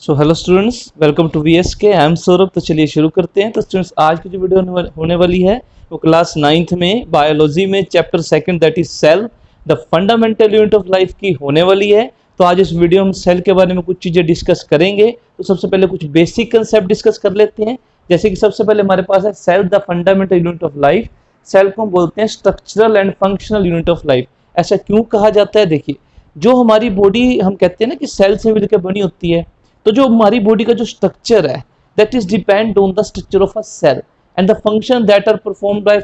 So hello students, welcome to VSK। I am Saurabh. तो चलिए शुरू करते हैं। तो स्टूडेंट्स, आज की जो वीडियो होने वाली है वो क्लास 9th में बायोलॉजी में chapter 2 that is cell the fundamental unit of life की होने वाली है। तो आज इस वीडियो में हम सेल के बारे में कुछ चीज़ें डिस्कस करेंगे। तो सबसे पहले कुछ बेसिक कंसेप्ट डिस्कस कर लेते हैं। जैसे कि सबसे पहले हमारे पास है cell the fundamental unit of life. Cell को हम बोलते हैं structural and functional unit of life. ऐसा क्यों कहा जाता है? देखिए, जो हमारी बॉडी हम कहते हैं ना कि सेल से मिलकर बनी होती है, तो जो हमारी बॉडी का जो स्ट्रक्चर है that is depend on the structure of a cell and the function that are performed by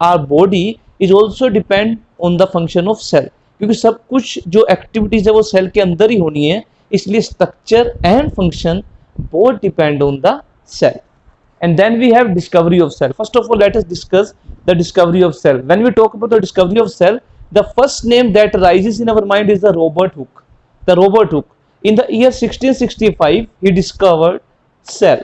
our body is also depend on the function of cell. क्योंकि सब कुछ जो एक्टिविटीज है वो सेल के अंदर ही होनी है, इसलिए structure and function both depend on the cell. And then we have discovery of cell. First of all, let us discuss the discovery of cell. When we talk about the discovery of cell, the first name that arises in our mind is the Robert Hooke. The Robert Hooke. In the year 1665, he discovered cell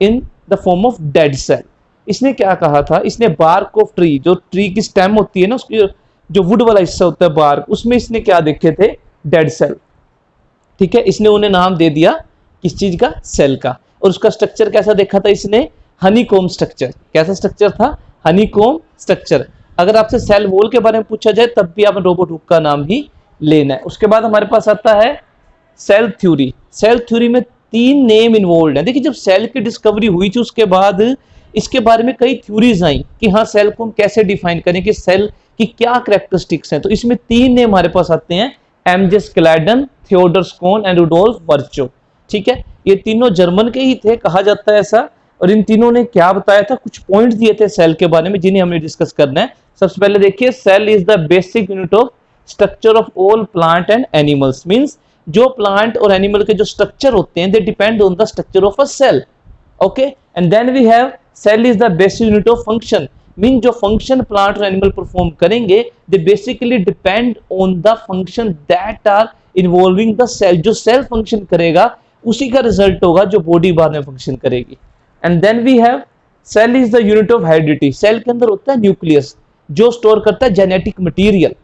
in the form of dead cell. इसने क्या कहा था? इसने bark of tree, जो tree की stem होती है ना, उसकी जो वुड वाला हिस्सा होता है bark, उसमें इसने क्या देखे थे? dead cell. ठीक है, इसने उन्हें नाम दे दिया किस चीज का? सेल का। और उसका स्ट्रक्चर कैसा देखा था इसने? Honeycomb structure. कैसा स्ट्रक्चर था? Honeycomb structure. अगर आपसे सेल वॉल के बारे में पूछा जाए तब भी आपने रॉबर्ट हुक का नाम ही लेना है। उसके बाद हमारे पास आता है सेल थ्योरी। सेल थ्योरी में 3 नेम इन्वॉल्व है। देखिए, जब सेल की डिस्कवरी हुई थी उसके बाद इसके बारे में कई थ्योरीज आई कि हाँ, सेल को हम कैसे डिफाइन करें, कि सेल की क्या कैरेक्टरिस्टिक्स हैं। तो इसमें 3 नेम हमारे पास आते हैं, एमजे क्लैडन, थियोडर स्कोन एंड रुडोल्फ वर्चो। ठीक है, ये तीनों जर्मन के ही थे, कहा जाता है ऐसा। और इन तीनों ने क्या बताया था? कुछ पॉइंट दिए थे सेल के बारे में, जिन्हें हमने डिस्कस करना है। सबसे पहले देखिए, cell is the basic unit of structure of all plant and animals. Means जो प्लांट और एनिमल के जो स्ट्रक्चर होते हैं they depend on the structure of a cell. Okay, and then we have cell is the basic unit of function. Mean जो function plant और animal perform करेंगे they basically depend on the function that are involving the cell. जो cell function करेगा उसी का result होगा जो body बाद में फंक्शन करेगी। And then we have cell is the unit of heredity. Cell के अंदर होता है न्यूक्लियस जो स्टोर करता है जेनेटिक मटेरियल।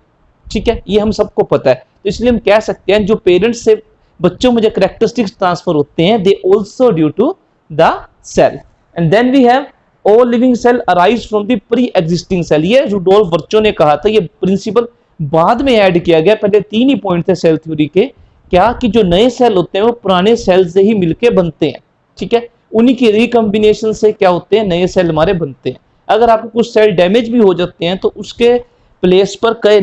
ठीक है, ये हम सबको पता है। तो इसलिए हम कह सकते हैं जो पेरेंट्स से बच्चों में जो कैरेक्टरिस्टिक्स ट्रांसफर होते हैं they also due to the cell. And then we have all living cell arise from the pre existing cell. ये रुडोल्फ वर्चो ने कहा था, ये प्रिंसिपल बाद में ऐड किया गया। पहले 3 ही पॉइंट थे सेल थ्योरी के, क्या कि जो नए सेल होते हैं वो पुराने सेल से ही मिलके बनते हैं। ठीक है, उन्हीं की रिकॉम्बिनेशन से क्या होते हैं? नए सेल हमारे बनते हैं। अगर आपको कुछ सेल डैमेज भी हो जाते हैं तो उसके प्लेस पर कई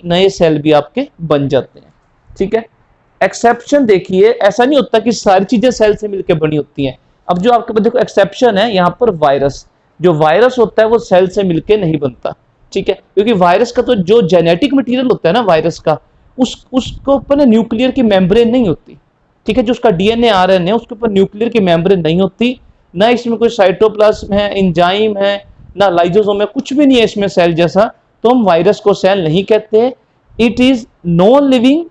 नए सेल भी आपके बन जाते हैं। ठीक है, एक्सेप्शन देखिए, ऐसा नहीं होता कि सारी चीजें सेल से मिलकर बनी होती हैं। अब जो आपके पास देखो एक्सेप्शन है यहाँ पर वायरस। जो वायरस होता है वो सेल से मिलकर नहीं बनता। ठीक है, क्योंकि वायरस का तो जो जेनेटिक मटेरियल होता है ना वायरस का, उसके ऊपर ना न्यूक्लियर की मेम्ब्रेन नहीं होती। ठीक है, जो उसका डीएनए आरएनए है उसके ऊपर न्यूक्लियर की मेम्ब्रेन नहीं होती, ना इसमें कोई साइटोप्लाज्म है, एंजाइम है, ना लाइजोसोम है, कुछ भी नहीं है इसमें सेल जैसा। तो हम वायरस को सेल नहीं कहते। It is non living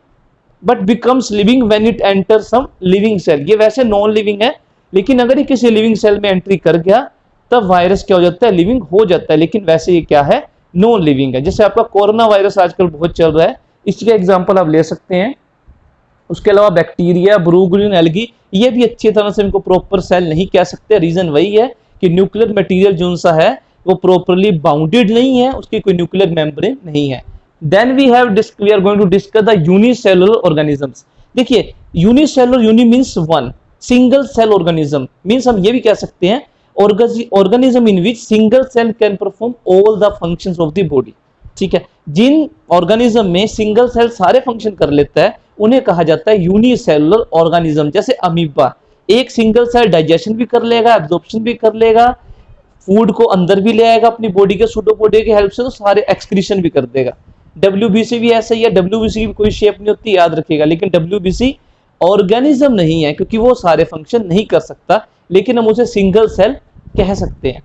but becomes living when it enter some living cell. ये वैसे नॉन लिविंग है, लेकिन अगर ये किसी लिविंग सेल में एंट्री कर गया तब वायरस क्या हो जाता है? लिविंग हो जाता है। लेकिन वैसे ये क्या है? नॉन लिविंग है। जैसे आपका कोरोना वायरस आजकल बहुत चल रहा है, इसका एग्जाम्पल आप ले सकते हैं। उसके अलावा बैक्टीरिया, ब्रूगुलिन, एल्गी, ये भी अच्छी तरह से इनको प्रॉपर सेल नहीं कह सकते। रीजन वही है कि न्यूक्लियर मटेरियल जो सा है वो प्रॉपरली बाउंडेड नहीं है, उसकी कोई न्यूक्लियर मेम्ब्रेन नहीं है। Then we are going to discuss the unicellular organisms. देखिए, unicellular, uni means one, single cell organism. Means हम ये भी कह सकते हैं organism in which single cell can perform all the functions of the body. ठीक है, जिन ऑर्गेनिज्म में सिंगल सेल सारे फंक्शन कर लेता है उन्हें कहा जाता है यूनिसेलुलर ऑर्गेनिज्म। जैसे अमीबा, एक सिंगल सेल डाइजेशन भी कर लेगा, एब्जॉर्प्शन भी कर लेगा, फूड को अंदर भी ले आएगा अपनी बॉडी के सूडोपोडिया की हेल्प से, तो सारे एक्सक्रीशन भी कर देगा। WBC भी ऐसा ही है। WBC की कोई शेप नहीं होती, याद रखिएगा, लेकिन WBC ऑर्गेनिज्म नहीं है क्योंकि वो सारे फंक्शन नहीं कर सकता, लेकिन हम उसे सिंगल सेल कह सकते हैं।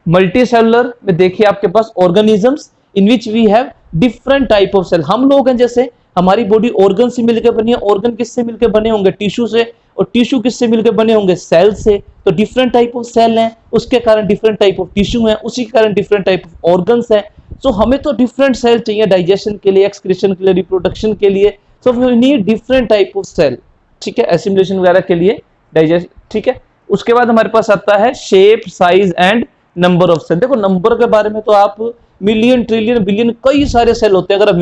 मल्टी सेलुलर में देखिए आपके पास organisms in which we have different type of cell. हम लोग हैं, जैसे हमारी बॉडी ऑर्गन से मिलकर बनी है। ऑर्गन किससे मिलकर बने होंगे? टिश्यू से। और टिश्यू किससे मिलकर बने होंगे? सेल से। तो डिफरेंट टाइप ऑफ सेल हैं, उसके कारण डिफरेंट टाइप ऑफ टिश्यू हैं, उसी के कारण डिफरेंट टाइप ऑफ ऑर्गन्स हैं। सो हमें तो डिफरेंट सेल चाहिए डाइजेशन के लिए, एक्सक्रीशन के लिए, रिप्रोडक्शन के लिए। So we need different type of cell. ठीक है, एसिमिलेशन वगैरह के लिए, डाइजेस्ट, ठीक है। उसके बाद हमारे पास आता है shape, size and number of cell. देखो नंबर के बारे में तो आप मिलियन, ट्रिलियन, बिलियन, कई सारे सेल होते हैं अगर हम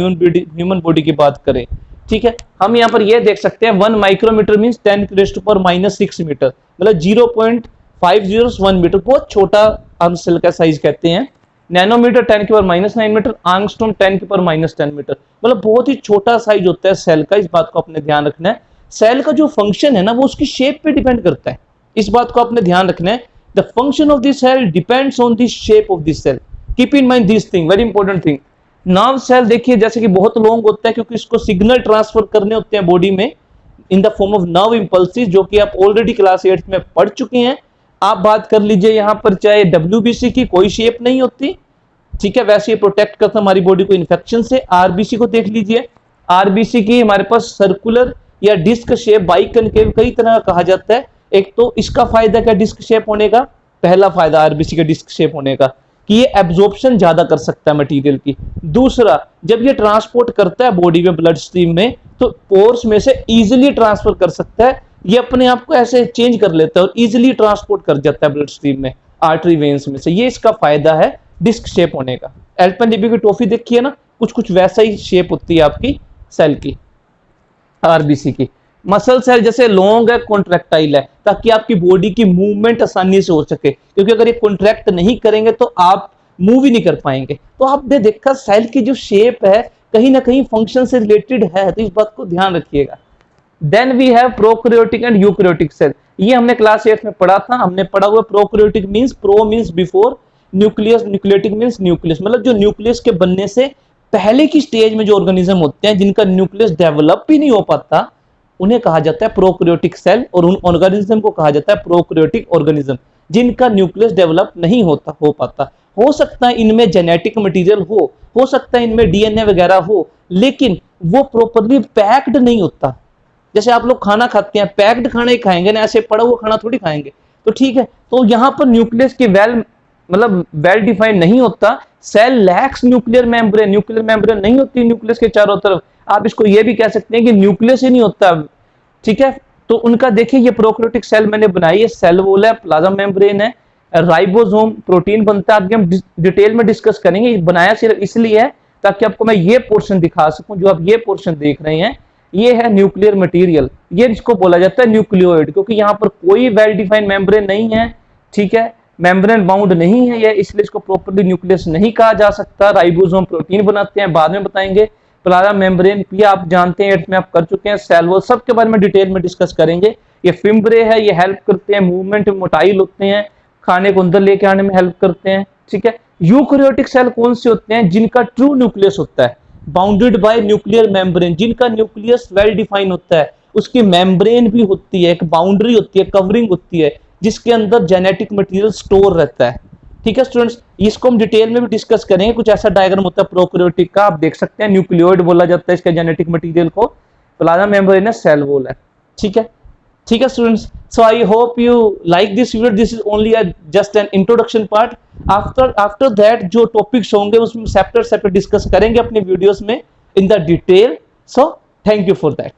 ह्यूमन बॉडी की बात करें, ठीक है। हम यहाँ पर ये देख सकते हैं 1 माइक्रोमीटर मीन्स 10⁻⁻6 मीटर, मतलब 0.501 मीटर, बहुत छोटा हम सेल का साइज कहते हैं। नैनोमीटर 10⁻⁹ मीटर, आंगस्ट्रॉम 10⁻10 मीटर, मतलब बहुत ही छोटा साइज होता है सेल का। इस बात को अपने ध्यान रखना है। सेल का जो फंक्शन है ना वो उसकी शेप पे डिपेंड करता है, इस बात को अपने ध्यान रखना है। The function of this cell depends on the shape of this cell, keep in mind this thing, very important thing. Nerve cell देखिए जैसे कि बहुत लॉन्ग होता है क्योंकि इसको सिग्नल ट्रांसफर करने होते हैं बॉडी में in the form of nerve impulses, जो कि आप ऑलरेडी क्लास 8 में पढ़ चुके हैं। आप बात कर लीजिए यहाँ पर चाहे WBC की कोई शेप नहीं होती, ठीक है, वैसे ये प्रोटेक्ट करता है हमारी बॉडी को इन्फेक्शन से। RBC को देख लीजिए, RBC की हमारे पास सर्कुलर या डिस्क शेप, बाइकनकेव, कई तरह का कहा जाता है। एक तो इसका फायदा क्या डिस्क शेप होने का, पहला फायदा RBC के डिस्क शेप होने का कि ये एब्जॉर्प्शन ज्यादा कर सकता है मटेरियल की। दूसरा, जब ये ट्रांसपोर्ट करता है बॉडी में, ब्लड स्ट्रीम में, तो पोर्स में से इजीली ट्रांसफर कर सकता है, ये अपने आप को ऐसे चेंज कर लेता है और इजीली ट्रांसपोर्ट कर जाता है ब्लड स्ट्रीम में, आर्टरी वेन्स में से। ये इसका फायदा है डिस्क शेप होने का। एल्पेनलिबे की टॉफी देखिए ना, कुछ कुछ वैसा ही शेप होती है आपकी सेल की, RBC की। मसल सेल जैसे लॉन्ग है, कॉन्ट्रैक्टाइल है, ताकि आपकी बॉडी की मूवमेंट आसानी से हो सके, क्योंकि अगर ये कॉन्ट्रैक्ट नहीं करेंगे तो आप मूव ही नहीं कर पाएंगे। तो आपने देखा सेल की जो शेप है कहीं ना कहीं फंक्शन से रिलेटेड है, तो इस बात को ध्यान रखिएगा। Then we have prokaryotic and eukaryotic cell, ये हमने क्लास 8 में पढ़ा था। हमने पढ़ा हुआ prokaryotic means, pro means before, nucleus, nucleotic means nucleus, मतलब जो न्यूक्लियस के बनने से पहले की स्टेज में जो ऑर्गेनिज्म होते हैं जिनका न्यूक्लियस डेवलप भी नहीं हो पाता, उन्हें कहा जाता है प्रोकैरियोटिक सेल, और उन ऑर्गेनिज्म को कहा जाता है प्रोकैरियोटिक ऑर्गेनिज्म, जिनका न्यूक्लियस डेवलप नहीं हो पाता। हो सकता है इनमें जेनेटिक मटेरियल हो सकता है इनमें DNA वगैरह हो, लेकिन वो प्रॉपर्ली पैक्ड नहीं होता। जैसे आप लोग खाना खाते हैं, पैक्ड खाना ही खाएंगे ना, ऐसे पड़ा हुआ खाना थोड़ी खाएंगे। तो ठीक है, तो यहाँ पर न्यूक्लियस की वेल डिफाइंड नहीं होता। सेल लैक्स न्यूक्लियर मेम्ब्रेन नहीं होती न्यूक्लियस के चारों तरफ। आप इसको ये भी कह सकते हैं कि न्यूक्लियस ही नहीं होता, ठीक है। तो उनका देखिए ये प्रोकैरियोटिक सेल मैंने बनाई है, सेल वॉल है, प्लाज्मा मेम्ब्रेन है, राइबोसोम, प्रोटीन बनता है। आगे हम डिटेल में डिस्कस करेंगे। बनाया सिर्फ इसलिए है ताकि आपको मैं ये पोर्शन दिखा सकूं। जो आप ये पोर्शन देख रहे हैं ये है न्यूक्लियर मटेरियल, ये इसको बोला जाता है न्यूक्लियोइड, क्योंकि यहाँ पर कोई वेल डिफाइंड मेम्ब्रेन नहीं है, ठीक है, मेम्ब्रेन बाउंड नहीं है ये, इसलिए इसको प्रॉपर्ली न्यूक्लियस नहीं कहा जा सकता। राइबोसोम प्रोटीन बनाते हैं, बाद में बताएंगे। प्लाज्मा मेम्ब्रेन भी आप जानते हैं, 8 में आप कर चुके हैं। सेल वॉल सबके बारे में डिटेल में डिस्कस करेंगे। ये फिम्ब्रे है, ये हेल्प करते हैं मूवमेंट में, मोटाइल होते हैं, खाने को अंदर लेके आने में हेल्प करते हैं, ठीक है। यूकैरियोटिक सेल कौन से होते हैं? जिनका ट्रू न्यूक्लियस होता है, बाउंडेड बाय न्यूक्लियर मेम्ब्रेन, जिनका न्यूक्लियस वेल डिफाइन होता है, उसकी मेम्ब्रेन भी होती है, एक बाउंड्री होती है, कवरिंग होती है, जिसके अंदर जेनेटिक मटेरियल स्टोर रहता है, ठीक है स्टूडेंट्स। इसको हम डिटेल में भी डिस्कस करेंगे। कुछ ऐसा डायग्राम होता है प्रोकैरियोटिक का, आप देख सकते हैं, न्यूक्लियोइड बोला जाता है इसके जेनेटिक मटेरियल को, प्लाज्मा मेम्ब्रेन है, सेल वॉल है, ठीक है, ठीक है students. So I hope you like this video. This is only just an introduction part. After that जो टॉपिक्स होंगे उसमें सेपरेट डिस्कस करेंगे अपने वीडियोस में in the detail. So thank you for that.